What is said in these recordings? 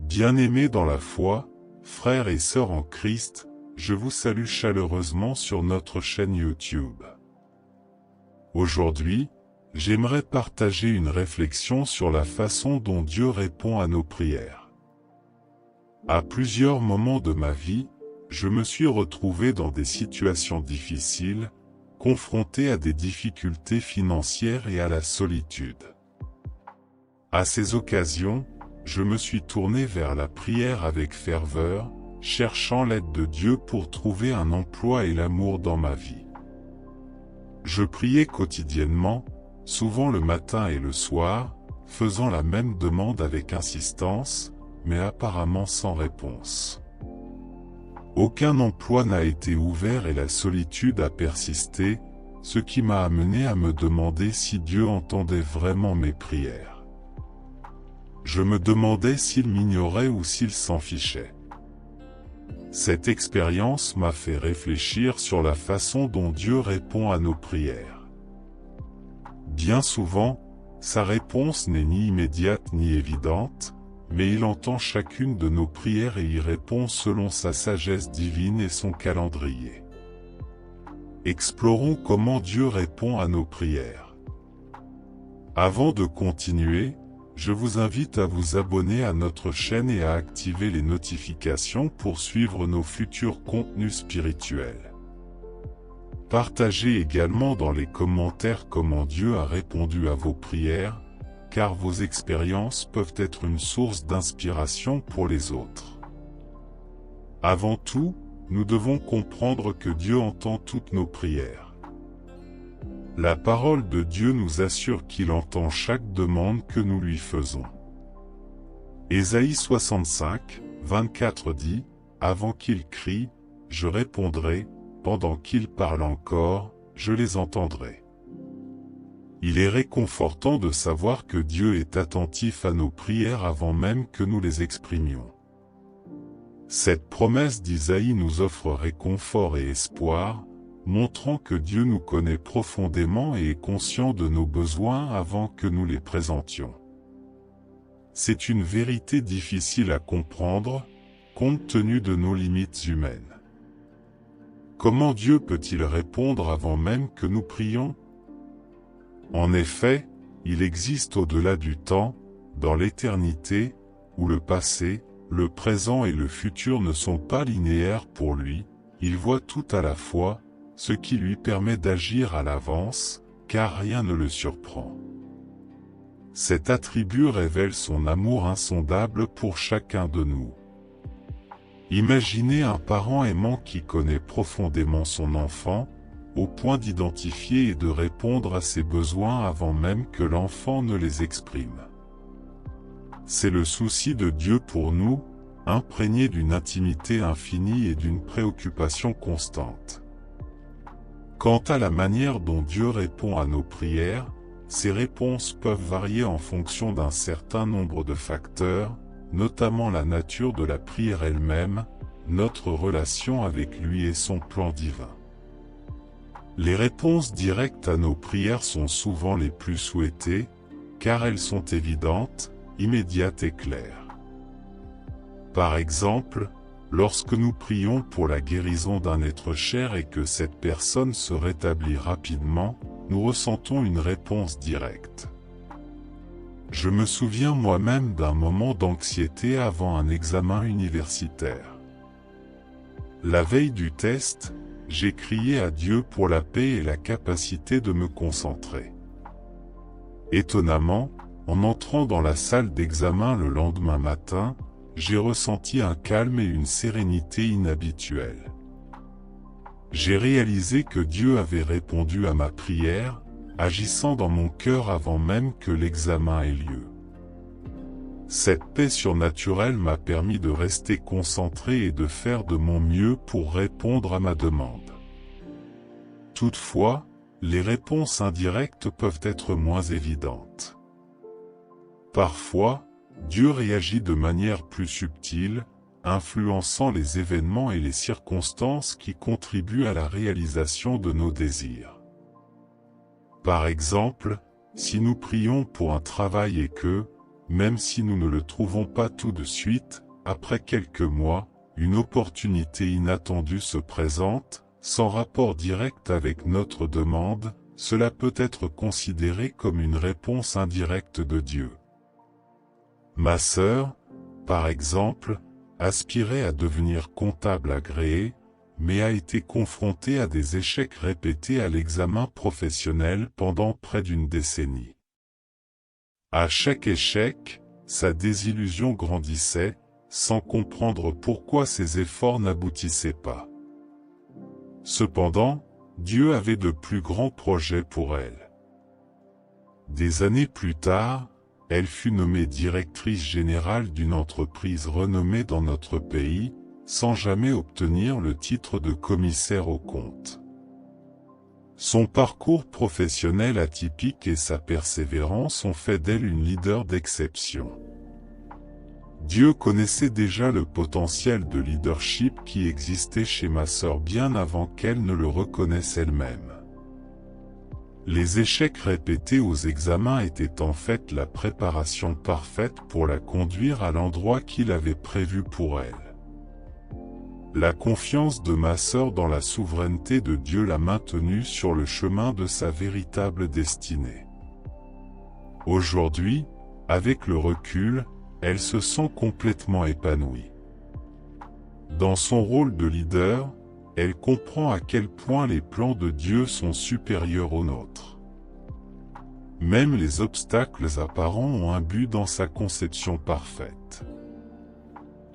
Bien-aimés dans la foi, frères et sœurs en Christ, je vous salue chaleureusement sur notre chaîne YouTube. Aujourd'hui, j'aimerais partager une réflexion sur la façon dont Dieu répond à nos prières. À plusieurs moments de ma vie, je me suis retrouvé dans des situations difficiles, confronté à des difficultés financières et à la solitude. À ces occasions, je me suis tourné vers la prière avec ferveur, cherchant l'aide de Dieu pour trouver un emploi et l'amour dans ma vie. Je priais quotidiennement, souvent le matin et le soir, faisant la même demande avec insistance, mais apparemment sans réponse. Aucun emploi n'a été ouvert et la solitude a persisté, ce qui m'a amené à me demander si Dieu entendait vraiment mes prières. Je me demandais s'il m'ignorait ou s'il s'en fichait. Cette expérience m'a fait réfléchir sur la façon dont Dieu répond à nos prières. Bien souvent, sa réponse n'est ni immédiate ni évidente, mais il entend chacune de nos prières et y répond selon sa sagesse divine et son calendrier. Explorons comment Dieu répond à nos prières. Avant de continuer, je vous invite à vous abonner à notre chaîne et à activer les notifications pour suivre nos futurs contenus spirituels. Partagez également dans les commentaires comment Dieu a répondu à vos prières, car vos expériences peuvent être une source d'inspiration pour les autres. Avant tout, nous devons comprendre que Dieu entend toutes nos prières. La parole de Dieu nous assure qu'il entend chaque demande que nous lui faisons. Ésaïe 65, 24 dit, « Avant qu'ils crient, je répondrai, pendant qu'ils parlent encore, je les entendrai. » Il est réconfortant de savoir que Dieu est attentif à nos prières avant même que nous les exprimions. Cette promesse d'Isaïe nous offre réconfort et espoir, montrant que Dieu nous connaît profondément et est conscient de nos besoins avant que nous les présentions. C'est une vérité difficile à comprendre, compte tenu de nos limites humaines. Comment Dieu peut-il répondre avant même que nous prions ? En effet, il existe au-delà du temps, dans l'éternité, où le passé, le présent et le futur ne sont pas linéaires pour lui, il voit tout à la fois, ce qui lui permet d'agir à l'avance, car rien ne le surprend. Cet attribut révèle son amour insondable pour chacun de nous. Imaginez un parent aimant qui connaît profondément son enfant, au point d'identifier et de répondre à ses besoins avant même que l'enfant ne les exprime. C'est le souci de Dieu pour nous, imprégné d'une intimité infinie et d'une préoccupation constante. Quant à la manière dont Dieu répond à nos prières, ces réponses peuvent varier en fonction d'un certain nombre de facteurs, notamment la nature de la prière elle-même, notre relation avec lui et son plan divin. Les réponses directes à nos prières sont souvent les plus souhaitées, car elles sont évidentes, immédiates et claires. Par exemple, lorsque nous prions pour la guérison d'un être cher et que cette personne se rétablit rapidement, nous ressentons une réponse directe. Je me souviens moi-même d'un moment d'anxiété avant un examen universitaire. La veille du test, j'ai crié à Dieu pour la paix et la capacité de me concentrer. Étonnamment, en entrant dans la salle d'examen le lendemain matin, j'ai ressenti un calme et une sérénité inhabituels. J'ai réalisé que Dieu avait répondu à ma prière, agissant dans mon cœur avant même que l'examen ait lieu. Cette paix surnaturelle m'a permis de rester concentré et de faire de mon mieux pour répondre à ma demande. Toutefois, les réponses indirectes peuvent être moins évidentes. Parfois, Dieu réagit de manière plus subtile, influençant les événements et les circonstances qui contribuent à la réalisation de nos désirs. Par exemple, si nous prions pour un travail et que, même si nous ne le trouvons pas tout de suite, après quelques mois, une opportunité inattendue se présente, sans rapport direct avec notre demande, cela peut être considéré comme une réponse indirecte de Dieu. Ma sœur, par exemple, aspirait à devenir comptable agréé, mais a été confrontée à des échecs répétés à l'examen professionnel pendant près d'une décennie. À chaque échec, sa désillusion grandissait, sans comprendre pourquoi ses efforts n'aboutissaient pas. Cependant, Dieu avait de plus grands projets pour elle. Des années plus tard, elle fut nommée directrice générale d'une entreprise renommée dans notre pays, sans jamais obtenir le titre de commissaire aux comptes. Son parcours professionnel atypique et sa persévérance ont fait d'elle une leader d'exception. Dieu connaissait déjà le potentiel de leadership qui existait chez ma sœur bien avant qu'elle ne le reconnaisse elle-même. Les échecs répétés aux examens étaient en fait la préparation parfaite pour la conduire à l'endroit qu'il avait prévu pour elle. La confiance de ma sœur dans la souveraineté de Dieu l'a maintenue sur le chemin de sa véritable destinée. Aujourd'hui, avec le recul, elle se sent complètement épanouie. Dans son rôle de leader, elle comprend à quel point les plans de Dieu sont supérieurs aux nôtres. Même les obstacles apparents ont un but dans sa conception parfaite.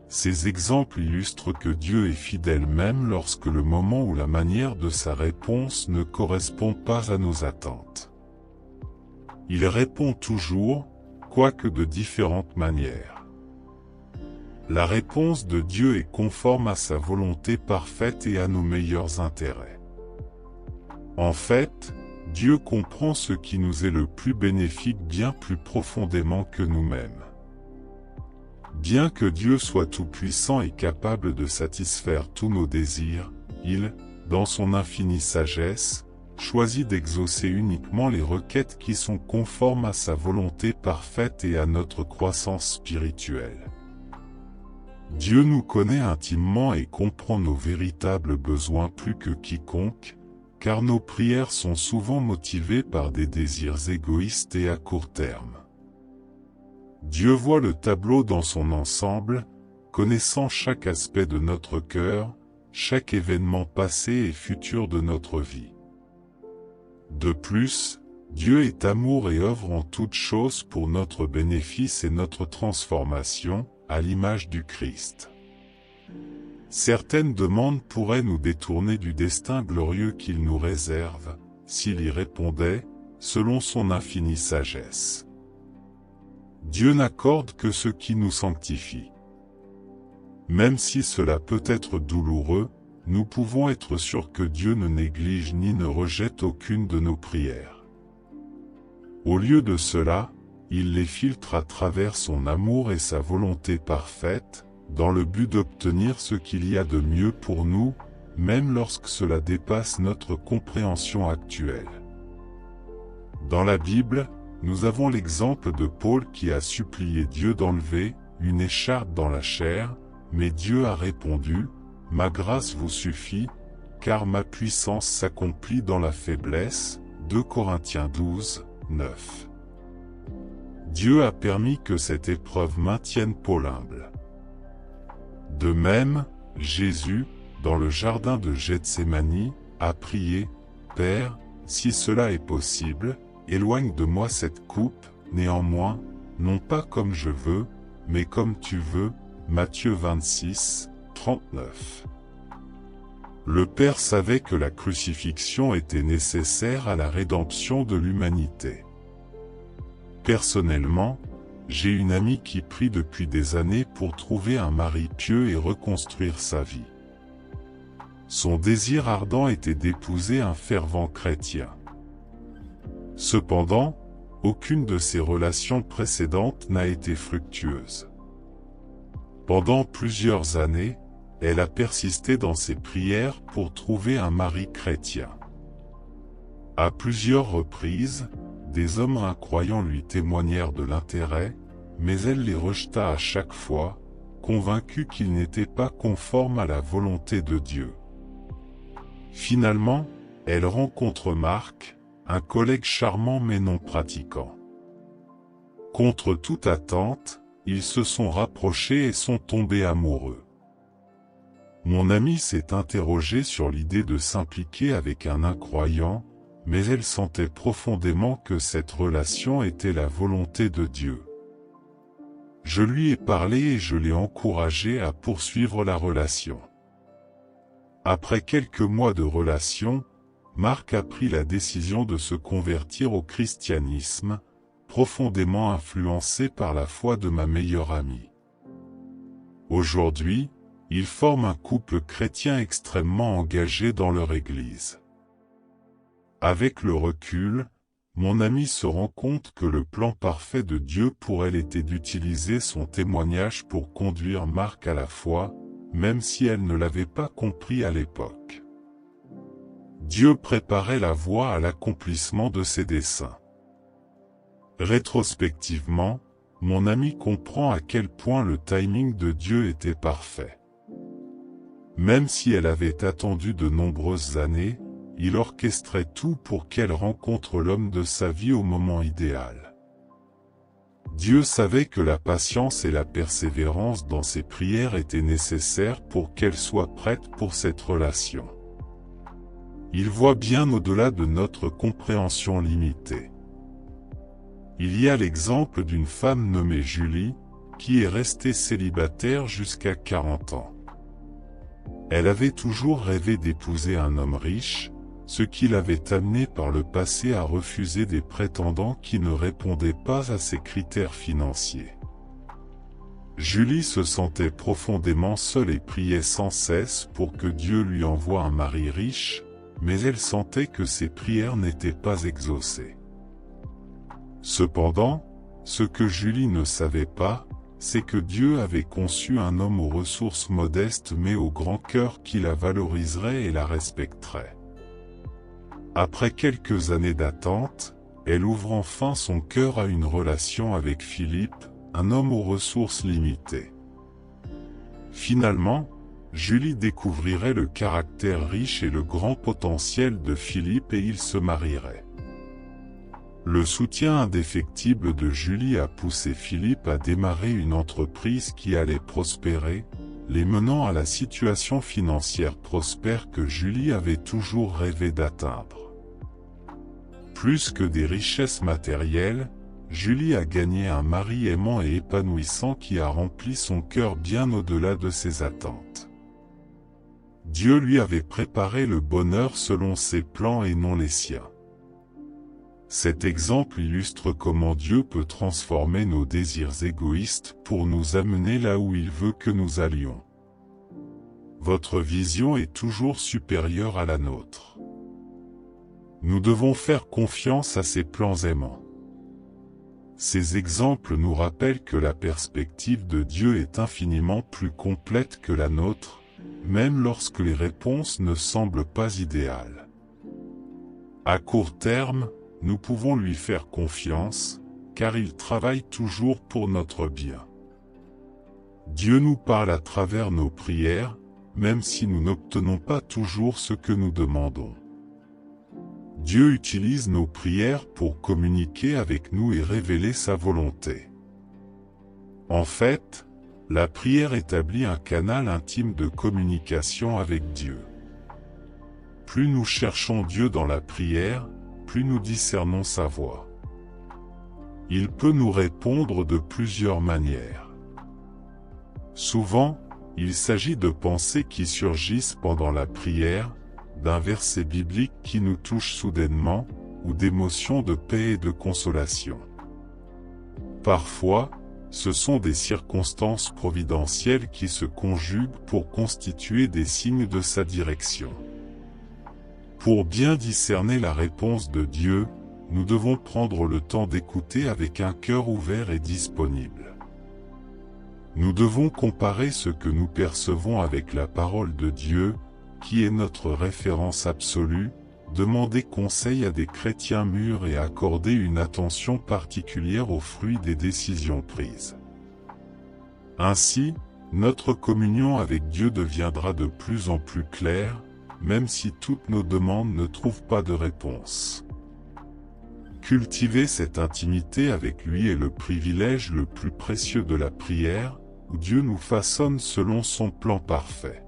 Ces exemples illustrent que Dieu est fidèle même lorsque le moment ou la manière de sa réponse ne correspond pas à nos attentes. Il répond toujours, quoique de différentes manières. La réponse de Dieu est conforme à sa volonté parfaite et à nos meilleurs intérêts. En fait, Dieu comprend ce qui nous est le plus bénéfique bien plus profondément que nous-mêmes. Bien que Dieu soit tout-puissant et capable de satisfaire tous nos désirs, il, dans son infinie sagesse, choisit d'exaucer uniquement les requêtes qui sont conformes à sa volonté parfaite et à notre croissance spirituelle. Dieu nous connaît intimement et comprend nos véritables besoins plus que quiconque, car nos prières sont souvent motivées par des désirs égoïstes et à court terme. Dieu voit le tableau dans son ensemble, connaissant chaque aspect de notre cœur, chaque événement passé et futur de notre vie. De plus, Dieu est amour et œuvre en toutes choses pour notre bénéfice et notre transformation, à l'image du Christ. Certaines demandes pourraient nous détourner du destin glorieux qu'il nous réserve, s'il y répondait, selon son infinie sagesse. Dieu n'accorde que ce qui nous sanctifie. Même si cela peut être douloureux, nous pouvons être sûrs que Dieu ne néglige ni ne rejette aucune de nos prières. Au lieu de cela, il les filtre à travers son amour et sa volonté parfaite, dans le but d'obtenir ce qu'il y a de mieux pour nous, même lorsque cela dépasse notre compréhension actuelle. Dans la Bible, nous avons l'exemple de Paul qui a supplié Dieu d'enlever une écharpe dans la chair, mais Dieu a répondu, « Ma grâce vous suffit, car ma puissance s'accomplit dans la faiblesse. » 2 Corinthiens 12, 9. Dieu a permis que cette épreuve maintienne Paul humble. De même, Jésus, dans le jardin de Gethsémani, a prié, « Père, si cela est possible, éloigne de moi cette coupe, néanmoins, non pas comme je veux, mais comme tu veux. » Matthieu 26, 39. Le Père savait que la crucifixion était nécessaire à la rédemption de l'humanité. Personnellement, j'ai une amie qui prie depuis des années pour trouver un mari pieux et reconstruire sa vie. Son désir ardent était d'épouser un fervent chrétien. Cependant, aucune de ses relations précédentes n'a été fructueuse. Pendant plusieurs années, elle a persisté dans ses prières pour trouver un mari chrétien. À plusieurs reprises, des hommes incroyants lui témoignèrent de l'intérêt, mais elle les rejeta à chaque fois, convaincue qu'ils n'étaient pas conformes à la volonté de Dieu. Finalement, elle rencontre Marc, un collègue charmant mais non pratiquant. Contre toute attente, ils se sont rapprochés et sont tombés amoureux. Mon amie s'est interrogée sur l'idée de s'impliquer avec un incroyant, mais elle sentait profondément que cette relation était la volonté de Dieu. Je lui ai parlé et je l'ai encouragée à poursuivre la relation. Après quelques mois de relation, Marc a pris la décision de se convertir au christianisme, profondément influencé par la foi de ma meilleure amie. Aujourd'hui, ils forment un couple chrétien extrêmement engagé dans leur église. Avec le recul, mon amie se rend compte que le plan parfait de Dieu pour elle était d'utiliser son témoignage pour conduire Marc à la foi, même si elle ne l'avait pas compris à l'époque. Dieu préparait la voie à l'accomplissement de ses desseins. Rétrospectivement, mon amie comprend à quel point le timing de Dieu était parfait. Même si elle avait attendu de nombreuses années, il orchestrait tout pour qu'elle rencontre l'homme de sa vie au moment idéal. Dieu savait que la patience et la persévérance dans ses prières étaient nécessaires pour qu'elle soit prête pour cette relation. Il voit bien au-delà de notre compréhension limitée. Il y a l'exemple d'une femme nommée Julie, qui est restée célibataire jusqu'à 40 ans. Elle avait toujours rêvé d'épouser un homme riche, ce qui l'avait amené par le passé à refuser des prétendants qui ne répondaient pas à ses critères financiers. Julie se sentait profondément seule et priait sans cesse pour que Dieu lui envoie un mari riche, mais elle sentait que ses prières n'étaient pas exaucées. Cependant, ce que Julie ne savait pas, c'est que Dieu avait conçu un homme aux ressources modestes mais au grand cœur qui la valoriserait et la respecterait. Après quelques années d'attente, elle ouvre enfin son cœur à une relation avec Philippe, un homme aux ressources limitées. Finalement, Julie découvrirait le caractère riche et le grand potentiel de Philippe et ils se marieraient. Le soutien indéfectible de Julie a poussé Philippe à démarrer une entreprise qui allait prospérer, les menant à la situation financière prospère que Julie avait toujours rêvé d'atteindre. Plus que des richesses matérielles, Julie a gagné un mari aimant et épanouissant qui a rempli son cœur bien au-delà de ses attentes. Dieu lui avait préparé le bonheur selon ses plans et non les siens. Cet exemple illustre comment Dieu peut transformer nos désirs égoïstes pour nous amener là où il veut que nous allions. Votre vision est toujours supérieure à la nôtre. Nous devons faire confiance à ses plans aimants. Ces exemples nous rappellent que la perspective de Dieu est infiniment plus complète que la nôtre, même lorsque les réponses ne semblent pas idéales. À court terme, nous pouvons lui faire confiance, car il travaille toujours pour notre bien. Dieu nous parle à travers nos prières, même si nous n'obtenons pas toujours ce que nous demandons. Dieu utilise nos prières pour communiquer avec nous et révéler sa volonté. En fait, la prière établit un canal intime de communication avec Dieu. Plus nous cherchons Dieu dans la prière, plus nous discernons sa voix. Il peut nous répondre de plusieurs manières. Souvent, il s'agit de pensées qui surgissent pendant la prière, d'un verset biblique qui nous touche soudainement, ou d'émotions de paix et de consolation. Parfois, ce sont des circonstances providentielles qui se conjuguent pour constituer des signes de sa direction. Pour bien discerner la réponse de Dieu, nous devons prendre le temps d'écouter avec un cœur ouvert et disponible. Nous devons comparer ce que nous percevons avec la parole de Dieu, qui est notre référence absolue, demander conseil à des chrétiens mûrs et accorder une attention particulière aux fruits des décisions prises. Ainsi, notre communion avec Dieu deviendra de plus en plus claire, même si toutes nos demandes ne trouvent pas de réponse. Cultiver cette intimité avec lui est le privilège le plus précieux de la prière, où Dieu nous façonne selon son plan parfait.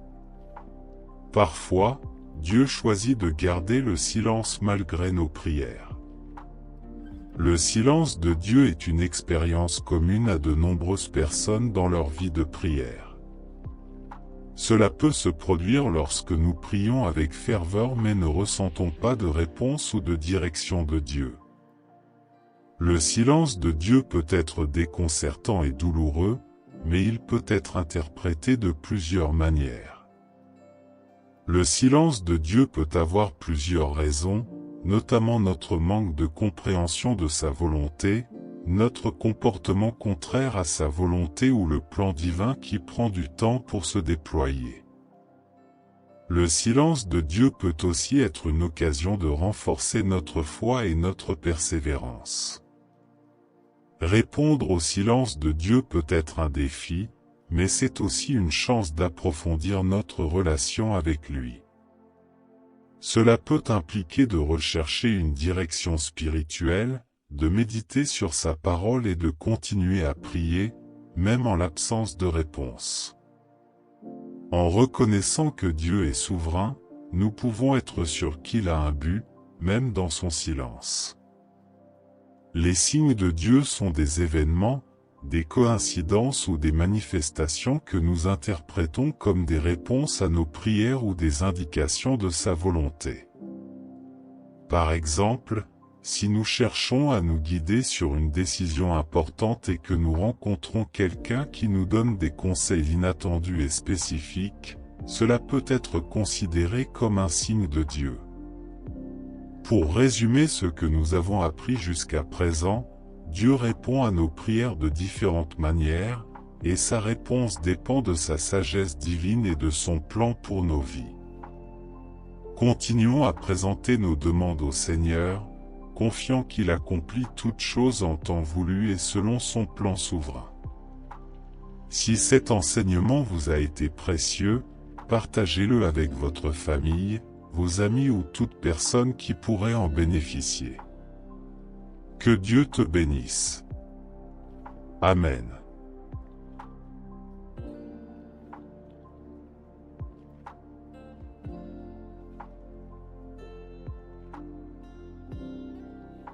Parfois, Dieu choisit de garder le silence malgré nos prières. Le silence de Dieu est une expérience commune à de nombreuses personnes dans leur vie de prière. Cela peut se produire lorsque nous prions avec ferveur mais ne ressentons pas de réponse ou de direction de Dieu. Le silence de Dieu peut être déconcertant et douloureux, mais il peut être interprété de plusieurs manières. Le silence de Dieu peut avoir plusieurs raisons, notamment notre manque de compréhension de sa volonté, notre comportement contraire à sa volonté ou le plan divin qui prend du temps pour se déployer. Le silence de Dieu peut aussi être une occasion de renforcer notre foi et notre persévérance. Répondre au silence de Dieu peut être un défi, mais c'est aussi une chance d'approfondir notre relation avec lui. Cela peut impliquer de rechercher une direction spirituelle, de méditer sur sa parole et de continuer à prier, même en l'absence de réponse. En reconnaissant que Dieu est souverain, nous pouvons être sûrs qu'il a un but, même dans son silence. Les signes de Dieu sont des événements, des coïncidences ou des manifestations que nous interprétons comme des réponses à nos prières ou des indications de sa volonté. Par exemple, si nous cherchons à nous guider sur une décision importante et que nous rencontrons quelqu'un qui nous donne des conseils inattendus et spécifiques, cela peut être considéré comme un signe de Dieu. Pour résumer ce que nous avons appris jusqu'à présent, Dieu répond à nos prières de différentes manières, et sa réponse dépend de sa sagesse divine et de son plan pour nos vies. Continuons à présenter nos demandes au Seigneur, confiant qu'il accomplit toutes choses en temps voulu et selon son plan souverain. Si cet enseignement vous a été précieux, partagez-le avec votre famille, vos amis ou toute personne qui pourrait en bénéficier. Que Dieu te bénisse. Amen.